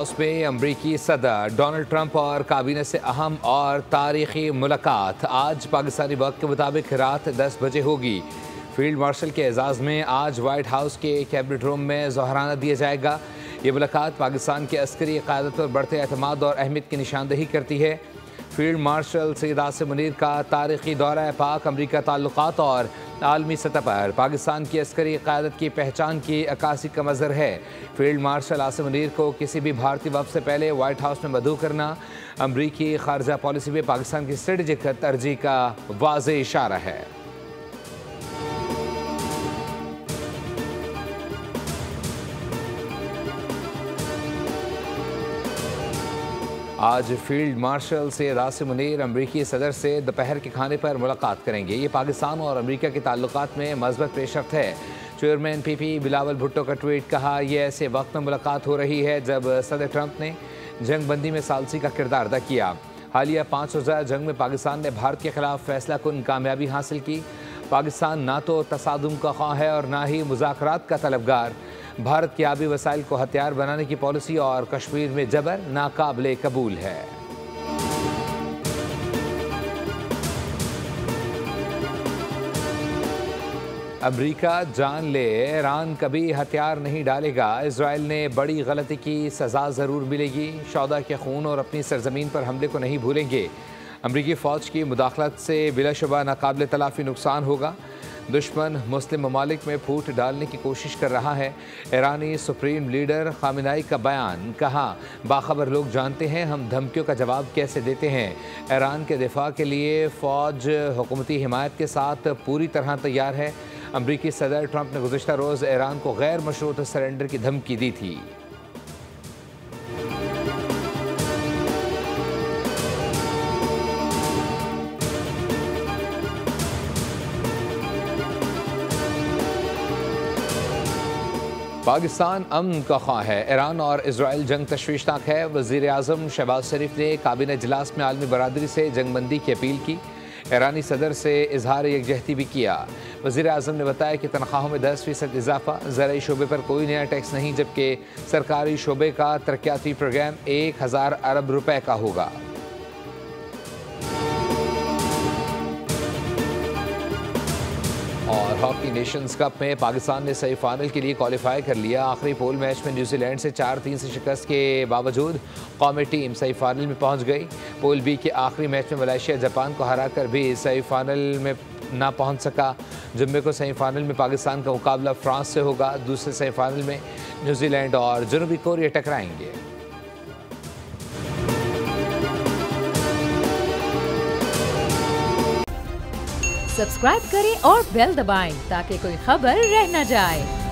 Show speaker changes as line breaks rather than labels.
House में अमरीकी सदर डोनाल्ड ट्रंप और काबीना से अहम और तारीखी मुलाकात आज पाकिस्तानी वक्त के मुताबिक रात 10 बजे होगी। फील्ड मार्शल के एजाज़ में आज वाइट हाउस के कैबिनेट रूम में ज़ोहराना दिया जाएगा। ये मुलाकात पाकिस्तान की अस्करी क़यादत पर बढ़ते एतमाद और अहमियत की निशानदेही करती है। फील्ड मार्शल सैयद आसिम मुनीर का तारीखी दौरा पाक अमरीका ताल्लुकात और आलमी सतह पर पाकिस्तान की अस्करी क़यादत की पहचान की अक्कासी का मज़हर है। फील्ड मार्शल आसिम मुनीर को किसी भी भारतीय वफ़द से पहले वाइट हाउस में मदऊ करना अमरीकी ख़ारजा पॉलिसी में पाकिस्तान की स्ट्रेटेजिक तरजीह का वाज़ेह इशारा है। आज फील्ड मार्शल सैयद आसिम मुनीर अमरीकी सदर से दोपहर के खाने पर मुलाकात करेंगे। ये पाकिस्तान और अमरीका के ताल्लुकात में मज़बूत पेशरफ्त है। चेयरमैन पीपी बिलावल भुट्टो का ट्वीट कहा, यह ऐसे वक्त में मुलाकात हो रही है जब सदर ट्रंप ने जंग बंदी में सालसी का किरदार अदा किया। हालिया 5 रोज़ा जंग में पाकिस्तान ने भारत के खिलाफ फैसला कुन कामयाबी हासिल की। पाकिस्तान ना तो तसादुम का ख्वाह है और ना ही मुज़ाकरात का तलबगार। भारत के आबी वसाइल को हथियार बनाने की पॉलिसी और कश्मीर में जबर नाकाबिले कबूल है। अमरीका जान ले ईरान कभी हथियार नहीं डालेगा। इजराइल ने बड़ी गलती की, सज़ा ज़रूर मिलेगी। शौदा के खून और अपनी सरजमीन पर हमले को नहीं भूलेंगे। अमरीकी फ़ौज की मुदाखलत से बिलाशुबा नाकाबिले तलाफ़ी नुकसान होगा। दुश्मन मुस्लिम ममालिक में फूट डालने की कोशिश कर रहा है। ईरानी सुप्रीम लीडर खामिनाई का बयान, कहा, बाखबर लोग जानते हैं हम धमकियों का जवाब कैसे देते हैं। ईरान के दिफा के लिए फ़ौज हुकूमती हिमायत के साथ पूरी तरह तैयार है। अमरीकी सदर ट्रंप ने गुज़िश्ता रोज़ ईरान को गैर मशरूत सरेंडर की धमकी दी थी। पाकिस्तान अमन का ख्वाह है। ईरान और इजराइल जंग तशवीशनाक है। वज़ीर आज़म शहबाज शरीफ ने काबीना इजलास में आलमी बरादरी से जंगबंदी की अपील की। ईरानी सदर से इजहार यकजहती भी किया। वज़ीर आज़म ने बताया कि तनख्वाहों में 10% इजाफा, ज़राई शोबे पर कोई नया टैक्स नहीं, जबकि सरकारी शोबे का तरक्याती प्रोग्राम 1000 अरब रुपए का होगा। और हॉकी नेशंस कप में पाकिस्तान ने सेमीफाइनल के लिए क्वालिफाई कर लिया। आखिरी पोल मैच में न्यूजीलैंड से 4-3 से शिकस्त के बावजूद कौमी टीम सेमीफाइनल में पहुंच गई। पोल बी के आखिरी मैच में मलेशिया जापान को हराकर भी सेमीफाइनल में ना पहुंच सका। जुम्मे को सेमीफाइनल में पाकिस्तान का मुकाबला फ्रांस से होगा। दूसरे सेमीफाइनल में न्यूजीलैंड और जनूबी कोरिया टकराएंगे।
सब्सक्राइब करें और बेल दबाएं ताकि कोई खबर रह न जाए।